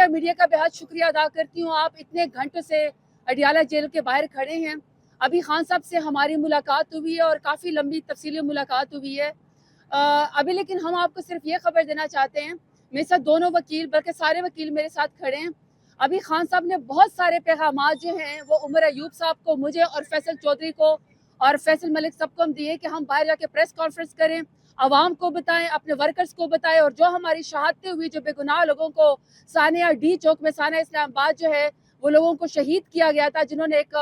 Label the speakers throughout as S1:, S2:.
S1: Media का बेहद शुक्रिया अदा करती हूँ। आप इतने घंटों से अडियाला जेल के बाहर खड़े हैं। अभी खान साहब से हमारी मुलाकात हुई है और काफ़ी लंबी तफसीली मुलाकात हुई है। अभी लेकिन हम आपको सिर्फ ये खबर देना चाहते हैं, मेरे साथ दोनों वकील बल्कि सारे वकील मेरे साथ खड़े हैं। अभी खान साहब ने बहुत सारे पैगामात जो हैं वो उमर अयूब साहब को, मुझे और फैसल चौधरी को और फैसल मलिक सबको हम दिए कि हम बाहर जाके प्रेस कॉन्फ्रेंस करें, आवाम को बताएं, अपने वर्कर्स को बताएं, और जो हमारी शहादतें हुई, जो बेगुनाह लोगों को सानिया डी चौक में, सानिया इस्लामाबाद जो है वो लोगों को शहीद किया गया था, जिन्होंने एक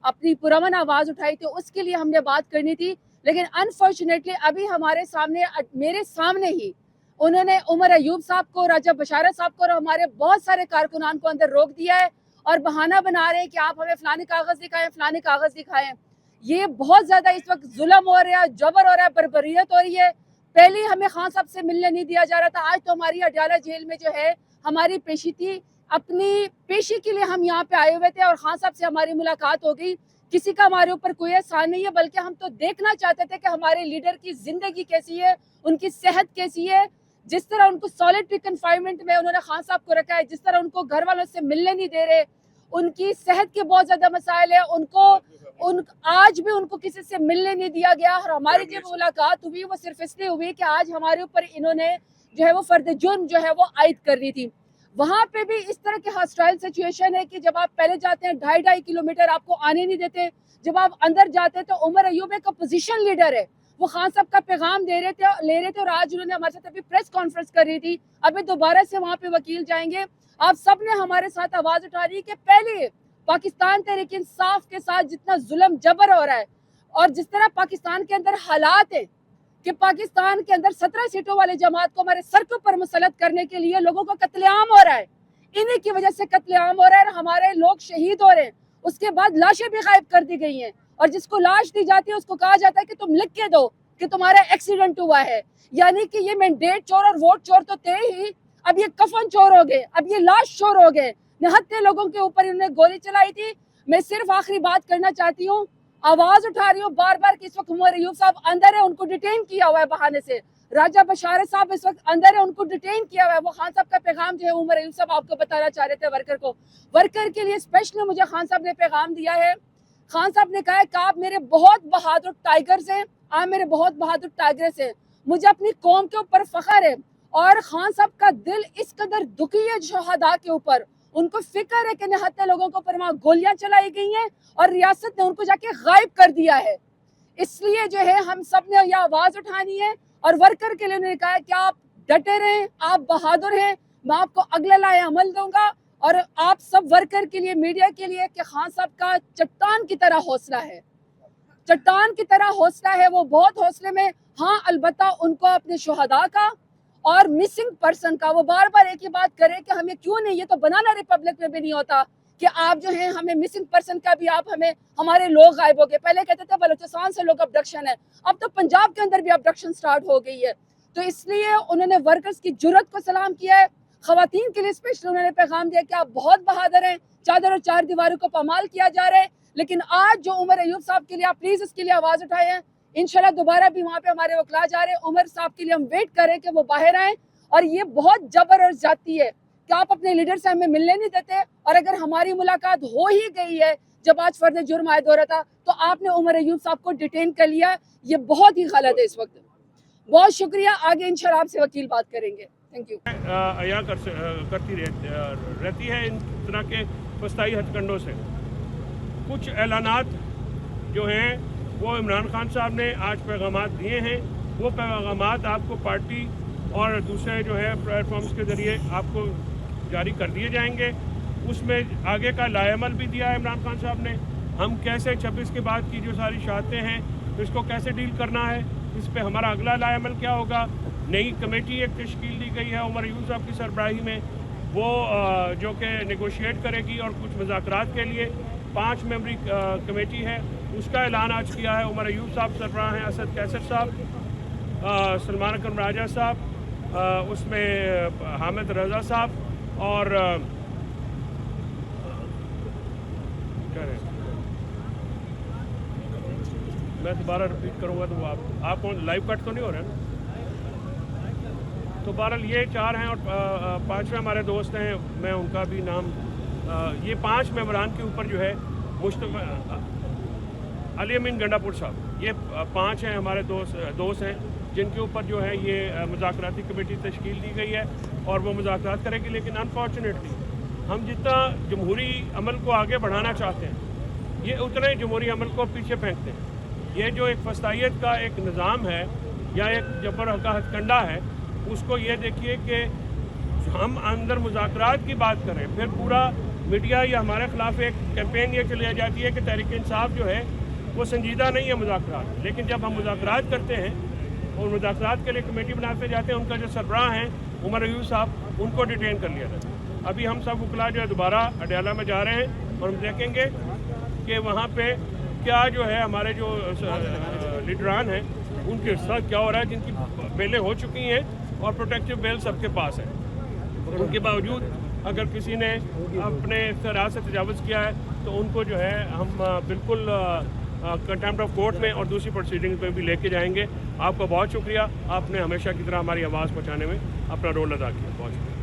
S1: अपनी पुरअमन आवाज़ उठाई थी, उसके लिए हमने बात करनी थी। लेकिन अनफॉर्चुनेटली अभी हमारे सामने, मेरे सामने ही उन्होंने उमर अयूब साहब को, राजा बशारत साहब को और हमारे बहुत सारे कारकुनान को अंदर रोक दिया है और बहाना बना रहे हैं कि आप हमें फलाने कागज़ दिखाएं, फलाने कागज़ दिखाएं। ये बहुत ज़्यादा इस वक्त जुल्म हो रहा है, जबर हो रहा है, बर्बरियत हो रही है। पहले हमें खान साहब से मिलने नहीं दिया जा रहा था, आज तो हमारी अडियाला जेल में जो है हमारी पेशी थी, अपनी पेशी के लिए हम यहाँ पे आए हुए थे और खान साहब से हमारी मुलाकात हो गई। किसी का हमारे ऊपर कोई एहसान नहीं है, बल्कि हम तो देखना चाहते थे कि हमारे लीडर की जिंदगी कैसी है, उनकी सेहत कैसी है। जिस तरह उनको सॉलिटरी कन्फाइनमेंट में उन्होंने खान साहब को रखा है, जिस तरह उनको घर वालों से मिलने नहीं दे रहे, उनकी सेहत के बहुत ज्यादा मसाइल है, आज भी उनको किसी से मिलने नहीं दिया गया। और हमारी जब मुलाकात हुई वो सिर्फ इसलिए हुई कि आज हमारे ऊपर इन्होंने जो है वो फर्द जुर्म जो है वो आयद करनी थी। वहां पे भी इस तरह की हॉस्टाइल सिचुएशन है कि जब आप पहले जाते हैं 2.5 किलोमीटर आपको आने नहीं देते, जब आप अंदर जाते हैं तो उमर अयूब एक अपोजिशन लीडर है, वो खान साहब का पैगाम ले रहे थे और आज उन्होंने हमारे साथ अभी प्रेस कॉन्फ्रेंस कर रही थी। अभी दोबारा से वहां पे वकील जाएंगे। आप सब ने हमारे साथ आवाज उठा रही है कि पहले पाकिस्तान तहरीक इंसाफ के साथ जितना जुल्म जबर हो रहा है और जिस तरह पाकिस्तान के अंदर हालात है कि पाकिस्तान के अंदर 17 सीटों वाले जमात को हमारे सर के ऊपर मुसल्लत करने के लिए लोगों को कत्लेआम हो रहा है, इन्हीं की वजह से कत्लेआम हो रहा है, हमारे लोग शहीद हो रहे हैं। उसके बाद लाशें भी गायब कर दी गई हैं और जिसको लाश दी जाती है उसको कहा जाता है कि तुम लिख के दो कि तुम्हारा एक्सीडेंट हुआ है। यानी कि ये मैंडेट चोर और वोट चोर तो थे ही, अब ये कफन चोर हो गए, अब ये लाश चोर हो गए। निहत्ते लोगों के ऊपर इन्होंने गोली चलाई थी। मैं सिर्फ आखिरी बात करना चाहती हूँ, आवाज उठा रही हूँ बार बार कि इस वक्त उमर अयूब साहब अंदर है, उनको डिटेन किया हुआ है बहाने से। राजा बशारत साहब इस वक्त अंदर है, उनको डिटेन किया हुआ है। वो खान साहब का पैगाम जो है उमर अयूब साहब आपको बताना चाह रहे थे वर्कर को, वर्कर के लिए स्पेशली मुझे खान साहब ने पैगाम दिया है। खान साहब ने कहा है कि आप मेरे बहुत बहादुर टाइगर्स हैं, आप मेरे बहुत बहादुर टाइगर्स हैं, मुझे अपनी कौम के ऊपर फख्र है। और खान साहब का दिल इस कदर दुखी है शहादा के ऊपर, उनको फिक्र है कि निहत्ते लोगों को पर वहाँ गोलियां चलाई गई हैं और रियासत ने उनको जाके गायब कर दिया है। इसलिए जो है हम सब ने यह आवाज उठानी है और वर्कर के लिए उन्होंने कहा है कि आप डटे रहें, आप बहादुर हैं, मैं आपको अगला लाए अमल दूंगा। और आप सब वर्कर के लिए, मीडिया के लिए कि खान साहब का चट्टान की तरह हौसला है, चट्टान की तरह हौसला है, वो बहुत हौसले में। हाँ, अलबत्ता उनको अपने शहादा का और मिसिंग पर्सन का, वो बार बार एक ही बात करे कि हमें क्यों नहीं, ये तो बनाना रिपब्लिक में भी नहीं होता कि आप जो है हमें मिसिंग पर्सन का भी आप हमें, हमारे लोग गायब हो गए। पहले कहते थे बलूचिस्तान से लोग अबडक्शन है, अब तो पंजाब के अंदर भी अबडक्शन स्टार्ट हो गई है। तो इसलिए उन्होंने वर्कर्स की जुर्रत को सलाम किया है। खवातीन के लिए स्पेशल उन्होंने पैगाम दिया कि आप बहुत बहादुर हैं, चादर और चार दीवारों को पामाल किया जा रहा है। लेकिन आज जो उमर अयूब साहब के लिए आप प्लीज इसके लिए आवाज उठाए हैं। इंशाल्लाह दोबारा भी वहाँ पे हमारे वकला जा रहे हैं, उमर साहब के लिए हम वेट करें कि वो बाहर आए। और ये बहुत जबर और जाती है कि आप अपने लीडर से हमें मिलने नहीं देते, और अगर हमारी मुलाकात हो ही गई है जब आज फर्द जुर्म आयद हो रहा था तो आपने उमर अयूब साहब को डिटेन कर लिया, ये बहुत ही गलत है इस वक्त। बहुत शुक्रिया, आगे इंशाल्लाह आपसे वकील बात करेंगे। Thank you.
S2: अया करती रहती है इन तरह के फस्ताई हथकंडों से। कुछ ऐलानात जो हैं वो इमरान खान साहब ने आज पैगामात दिए हैं, वो पैगामात आपको पार्टी और दूसरे जो है प्लेटफॉर्म्स के ज़रिए आपको जारी कर दिए जाएंगे। उसमें आगे का लाएमल भी दिया है इमरान खान साहब ने, हम कैसे 26 के बाद की जो सारी शहादतें हैं तो इसको कैसे डील करना है, इस पे हमारा अगला लाएमल क्या होगा। नई कमेटी एक तश्कील दी गई है उमर अयूब साहब की सरबराही में, वो जो कि नेगोशिएट करेगी और कुछ मुज़ाकरात के लिए 5 मेंबरी कमेटी है, उसका ऐलान आज किया है उमर अयूब साहब सरबराह हैं, असद कैसर साहब, सलमान अकरम राजा साहब, उसमें हामिद रजा साहब और मैं दोबारा रिपीट करूँगा तो आप लाइव कट तो नहीं हो रहा है ना। तो बहरहाल ये 4 हैं और 5वें हमारे दोस्त हैं, मैं उनका भी नाम ये 5 मेंबरान के ऊपर जो है अली अमीन गंडापुर साहब, ये 5 हैं हमारे दोस्त हैं जिनके ऊपर जो है ये मुज़ाकराती कमेटी तश्कील दी गई है और वो मुज़ाकरात करेगी। लेकिन अनफॉर्चुनेटली हम जितना जमहूरी अमल को आगे बढ़ाना चाहते हैं, ये उतना ही जमहूरी अमल को पीछे फेंकते हैं। ये जो एक फस्तायत का एक निज़ाम है या एक जबर का हथकंडा है, उसको ये देखिए कि हम अंदर मुज़ाकरात की बात करें, फिर पूरा मीडिया या हमारे ख़िलाफ़ एक कैंपेन ये चली जाती है कि तहरीक इंसाफ जो है वो संजीदा नहीं है मुज़ाकरात। लेकिन जब हम मुज़ाकरात करते हैं और मुज़ाकरात के लिए कमेटी बनाते जाते हैं, उनका जो सरबराह हैं उमर अयूब साहब, उनको डिटेन कर लिया जाता है। अभी हम सब वकला जो है दोबारा अडयाला में जा रहे हैं और हम देखेंगे कि वहाँ पे क्या जो है हमारे जो लीडरान हैं उनके साथ क्या हो रहा है, जिनकी बेलें हो चुकी हैं और प्रोटेक्टिव बेल सबके पास है। उनके बावजूद अगर किसी ने अपने इख्तियार से तजावुज़ किया है तो उनको जो है हम बिल्कुल कंटेम्प्ट ऑफ कोर्ट में और दूसरी प्रोसीडिंग्स में भी लेके जाएंगे। आपका बहुत शुक्रिया, आपने हमेशा की तरह हमारी आवाज़ पहुँचाने में अपना रोल अदा किया। बहुत शुक्रिया।